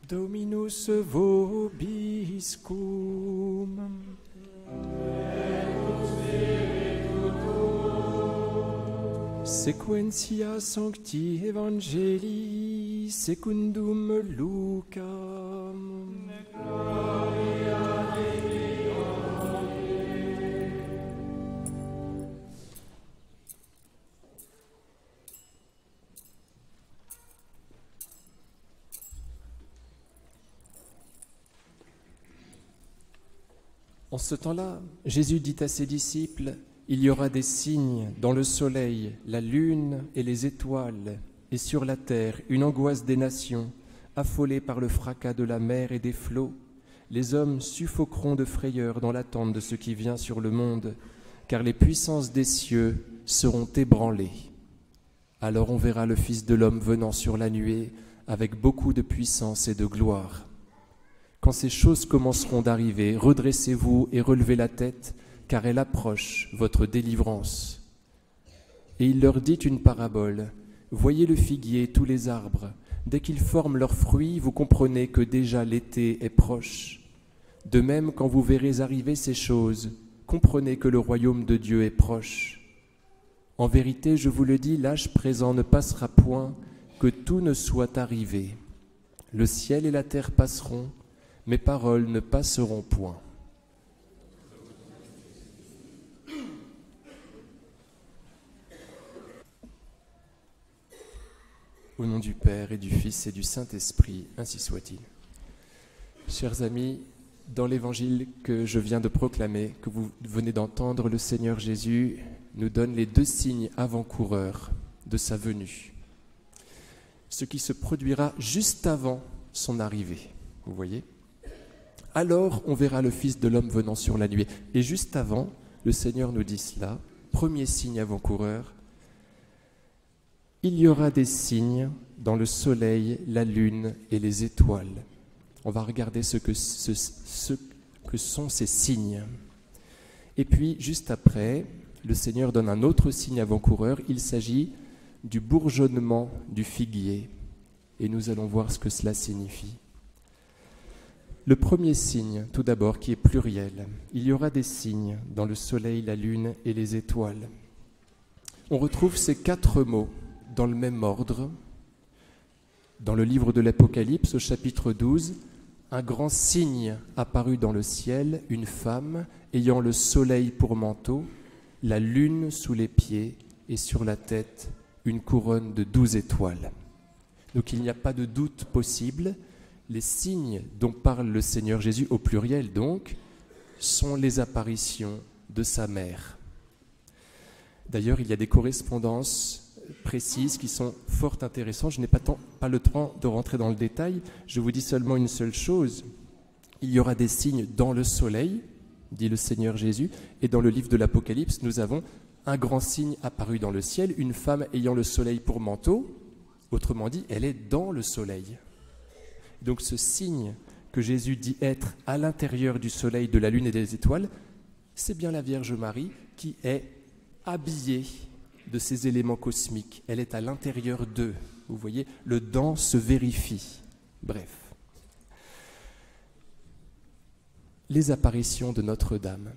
Dominus vobiscum. Sequentia Sancti Evangelii secundum Lucam. En ce temps-là, Jésus dit à ses disciples: il y aura des signes dans le soleil, la lune et les étoiles, et sur la terre une angoisse des nations, affolées par le fracas de la mer et des flots. Les hommes suffoqueront de frayeur dans l'attente de ce qui vient sur le monde, car les puissances des cieux seront ébranlées. Alors on verra le Fils de l'homme venant sur la nuée, avec beaucoup de puissance et de gloire. Quand ces choses commenceront d'arriver, redressez-vous et relevez la tête, car elle approche votre délivrance. Et il leur dit une parabole. Voyez le figuier et tous les arbres. Dès qu'ils forment leurs fruits, vous comprenez que déjà l'été est proche. De même, quand vous verrez arriver ces choses, comprenez que le royaume de Dieu est proche. En vérité, je vous le dis, l'âge présent ne passera point, que tout ne soit arrivé. Le ciel et la terre passeront, mes paroles ne passeront point. Au nom du Père et du Fils et du Saint-Esprit, ainsi soit-il. Chers amis, dans l'évangile que je viens de proclamer, que vous venez d'entendre, le Seigneur Jésus nous donne les deux signes avant-coureurs de sa venue. Ce qui se produira juste avant son arrivée, vous voyez ? Alors on verra le Fils de l'homme venant sur la nuée. Et juste avant, le Seigneur nous dit cela, premier signe avant-coureur, il y aura des signes dans le soleil, la lune et les étoiles. On va regarder ce que sont ces signes. Et puis, juste après, le Seigneur donne un autre signe avant-coureur. Il s'agit du bourgeonnement du figuier. Et nous allons voir ce que cela signifie. Le premier signe, tout d'abord, qui est pluriel. Il y aura des signes dans le soleil, la lune et les étoiles. On retrouve ces 4 mots dans le même ordre. Dans le livre de l'Apocalypse, au chapitre 12, un grand signe apparut dans le ciel, une femme ayant le soleil pour manteau, la lune sous les pieds et sur la tête une couronne de 12 étoiles. Donc il n'y a pas de doute possible. Les signes dont parle le Seigneur Jésus, au pluriel donc, sont les apparitions de sa mère. D'ailleurs, il y a des correspondances précises qui sont fort intéressantes. Je n'ai pas le temps de rentrer dans le détail. Je vous dis seulement une seule chose. Il y aura des signes dans le soleil, dit le Seigneur Jésus, et dans le livre de l'Apocalypse, nous avons un grand signe apparu dans le ciel, une femme ayant le soleil pour manteau. Autrement dit, elle est dans le soleil. Donc ce signe que Jésus dit être à l'intérieur du soleil, de la lune et des étoiles, c'est bien la Vierge Marie qui est habillée de ces éléments cosmiques. Elle est à l'intérieur d'eux. Vous voyez, le dans se vérifie. Bref. Les apparitions de Notre-Dame.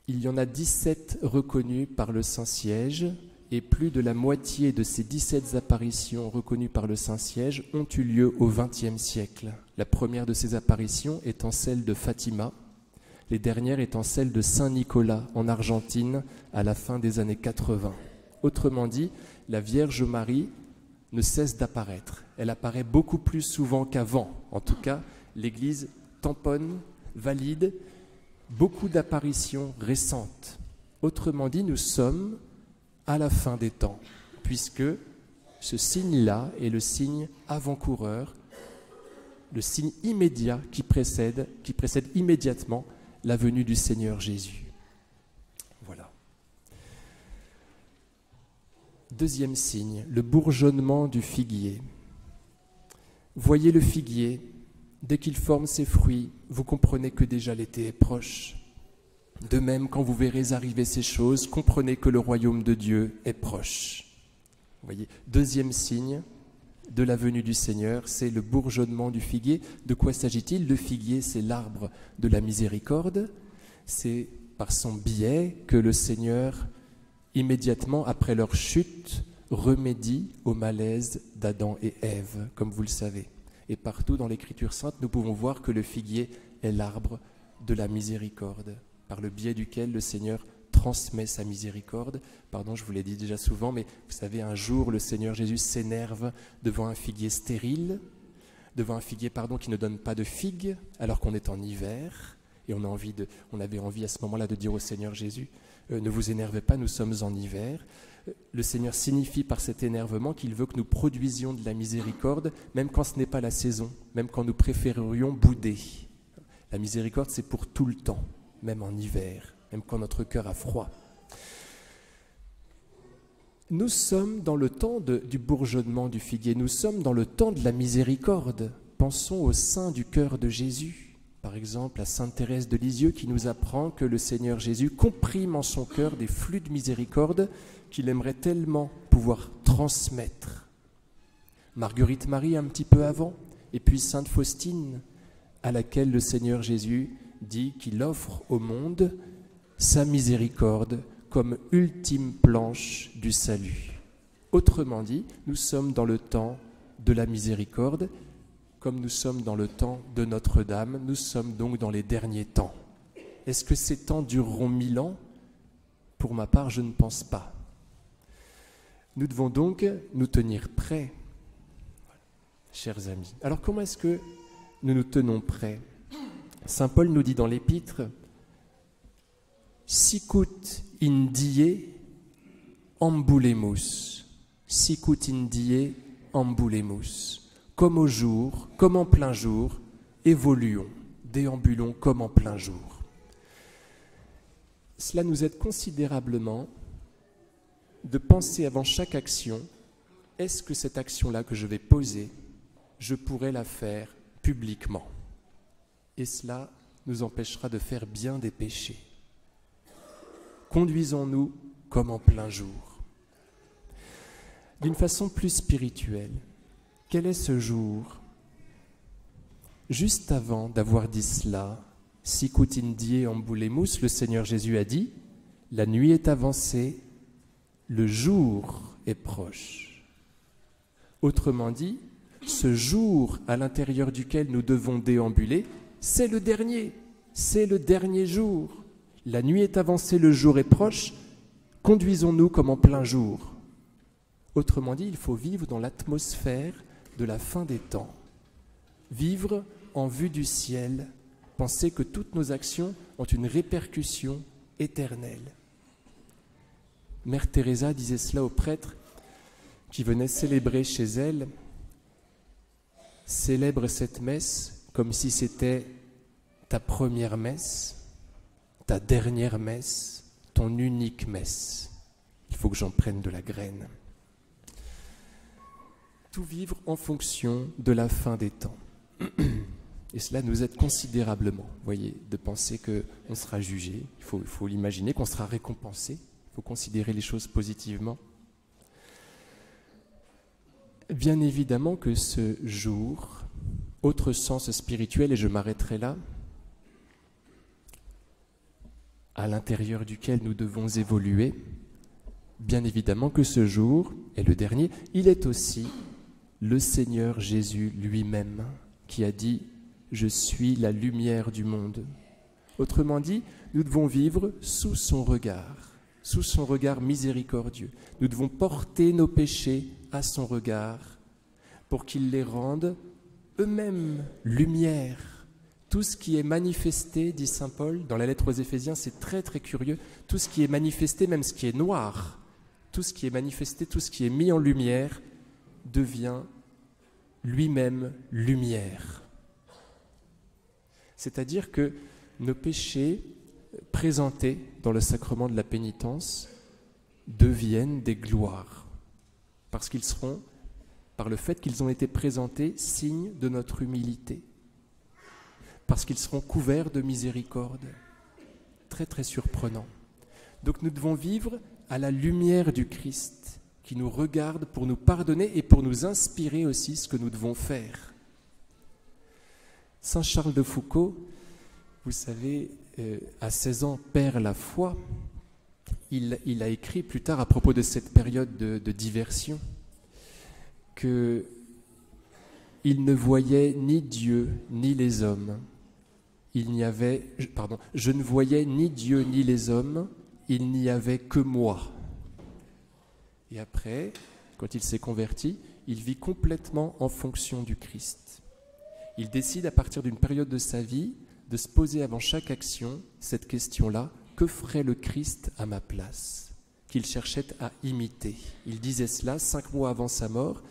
Il y en a 17 reconnues par le Saint-Siège, et plus de la moitié de ces 17 apparitions reconnues par le Saint-Siège ont eu lieu au XXe siècle. La première de ces apparitions étant celle de Fatima, les dernières étant celles de Saint-Nicolas en Argentine à la fin des années 80. Autrement dit, la Vierge Marie ne cesse d'apparaître. Elle apparaît beaucoup plus souvent qu'avant. En tout cas, l'Église tamponne, valide, beaucoup d'apparitions récentes. Autrement dit, nous sommes à la fin des temps, puisque ce signe-là est le signe avant-coureur, le signe immédiat qui précède immédiatement la venue du Seigneur Jésus. Voilà. Deuxième signe, le bourgeonnement du figuier. Voyez le figuier, dès qu'il forme ses fruits, vous comprenez que déjà l'été est proche. De même, quand vous verrez arriver ces choses, comprenez que le royaume de Dieu est proche. Vous voyez, deuxième signe, de la venue du Seigneur, c'est le bourgeonnement du figuier. De quoi s'agit-il? Le figuier, c'est l'arbre de la miséricorde. C'est par son biais que le Seigneur, immédiatement après leur chute, remédie au malaise d'Adam et Ève, comme vous le savez. Et partout dans l'Écriture sainte, nous pouvons voir que le figuier est l'arbre de la miséricorde, par le biais duquel le Seigneur transmet sa miséricorde. Pardon, je vous l'ai dit déjà souvent, mais vous savez, un jour, le Seigneur Jésus s'énerve devant un figuier stérile, devant un figuier, qui ne donne pas de figues, alors qu'on est en hiver. Et on avait envie à ce moment-là de dire au Seigneur Jésus, ne vous énervez pas, nous sommes en hiver. Le Seigneur signifie par cet énervement qu'il veut que nous produisions de la miséricorde, même quand ce n'est pas la saison, même quand nous préférerions bouder. La miséricorde, c'est pour tout le temps, même en hiver, même quand notre cœur a froid. Nous sommes dans le temps du bourgeonnement du figuier, nous sommes dans le temps de la miséricorde. Pensons au sein du cœur de Jésus. Par exemple, à sainte Thérèse de Lisieux qui nous apprend que le Seigneur Jésus comprime en son cœur des flux de miséricorde qu'il aimerait tellement pouvoir transmettre. Marguerite Marie un petit peu avant, et puis sainte Faustine, à laquelle le Seigneur Jésus dit qu'il offre au monde sa miséricorde comme ultime planche du salut. Autrement dit, nous sommes dans le temps de la miséricorde, comme nous sommes dans le temps de Notre-Dame, nous sommes donc dans les derniers temps. Est-ce que ces temps dureront 1000 ans? Pour ma part, je ne pense pas. Nous devons donc nous tenir prêts, chers amis. Alors comment est-ce que nous nous tenons prêts? Saint Paul nous dit dans l'Épître « Sicut in die ambulemus » « Sicut in die ambulemus » comme au jour, comme en plein jour, évoluons, déambulons comme en plein jour. Cela nous aide considérablement de penser avant chaque action, est-ce que cette action-là que je vais poser, je pourrais la faire publiquement? Et cela nous empêchera de faire bien des péchés. Conduisons-nous comme en plein jour. D'une façon plus spirituelle, quel est ce jour? Juste avant d'avoir dit cela, Sicut in die ambulemus, le Seigneur Jésus a dit, la nuit est avancée, le jour est proche. Autrement dit, ce jour à l'intérieur duquel nous devons déambuler, c'est le dernier jour. La nuit est avancée, le jour est proche, conduisons-nous comme en plein jour. Autrement dit, il faut vivre dans l'atmosphère de la fin des temps. Vivre en vue du ciel, penser que toutes nos actions ont une répercussion éternelle. Mère Teresa disait cela aux prêtres qui venaient célébrer chez elle. Célèbre cette messe comme si c'était ta première messe, ta dernière messe, ton unique messe. Il faut que j'en prenne de la graine. Tout vivre en fonction de la fin des temps. Et cela nous aide considérablement, voyez, de penser qu'on sera jugé, il faut l'imaginer, qu'on sera récompensé, il faut considérer les choses positivement. Bien évidemment que ce jour, autre sens spirituel, et je m'arrêterai là, à l'intérieur duquel nous devons évoluer, bien évidemment que ce jour, et le dernier, il est aussi le Seigneur Jésus lui-même qui a dit « Je suis la lumière du monde ». Autrement dit, nous devons vivre sous son regard miséricordieux. Nous devons porter nos péchés à son regard pour qu'il les rende eux-mêmes lumière. Tout ce qui est manifesté, dit saint Paul, dans la lettre aux Éphésiens, c'est très très curieux, tout ce qui est manifesté, même ce qui est noir, tout ce qui est manifesté, tout ce qui est mis en lumière, devient lui-même lumière. C'est-à-dire que nos péchés présentés dans le sacrement de la pénitence deviennent des gloires, parce qu'ils seront, par le fait qu'ils ont été présentés, signe de notre humilité, parce qu'ils seront couverts de miséricorde. Très très surprenant. Donc nous devons vivre à la lumière du Christ, qui nous regarde pour nous pardonner et pour nous inspirer aussi ce que nous devons faire. Saint Charles de Foucauld, vous savez, à 16 ans, perd la foi. Il a écrit plus tard à propos de cette période de diversion qu'il ne voyait ni Dieu ni les hommes. Je ne voyais ni Dieu ni les hommes, il n'y avait que moi. Et après, quand il s'est converti, il vit complètement en fonction du Christ. Il décide à partir d'une période de sa vie de se poser avant chaque action cette question-là: que ferait le Christ à ma place? Qu'il cherchait à imiter. Il disait cela 5 mois avant sa mort: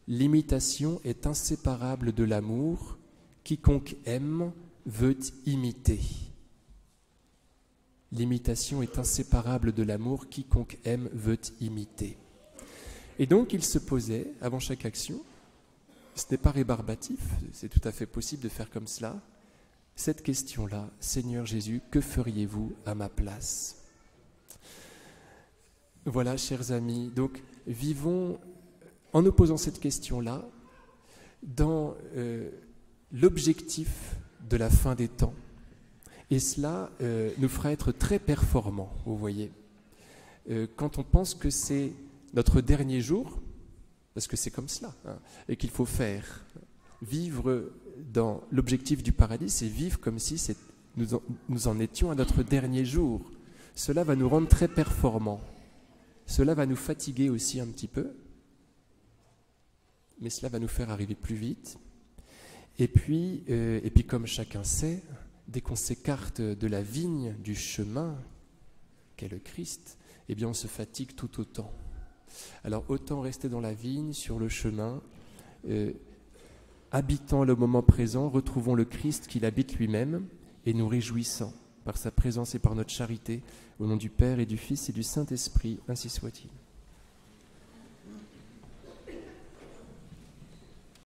l'imitation est inséparable de l'amour, quiconque aime veut imiter. L'imitation est inséparable de l'amour, quiconque aime veut imiter. Et donc il se posait avant chaque action, ce n'est pas rébarbatif, c'est tout à fait possible de faire comme cela, cette question-là: Seigneur Jésus, que feriez-vous à ma place? Voilà, chers amis, donc vivons en nous posant cette question-là dans l'objectif de la fin des temps. Et cela nous fera être très performants, vous voyez. Quand on pense que c'est notre dernier jour, parce que c'est comme cela, et qu'il faut faire. Vivre dans l'objectif du paradis, c'est vivre comme si nous en étions à notre dernier jour. Cela va nous rendre très performants. Cela va nous fatiguer aussi un petit peu, mais cela va nous faire arriver plus vite. Et puis comme chacun sait, dès qu'on s'écarte de la vigne, du chemin qu'est le Christ, eh bien on se fatigue tout autant. Alors autant rester dans la vigne, sur le chemin, habitant le moment présent, retrouvons le Christ qu'il habite lui-même et nous réjouissant par sa présence et par notre charité, au nom du Père et du Fils et du Saint-Esprit, ainsi soit-il.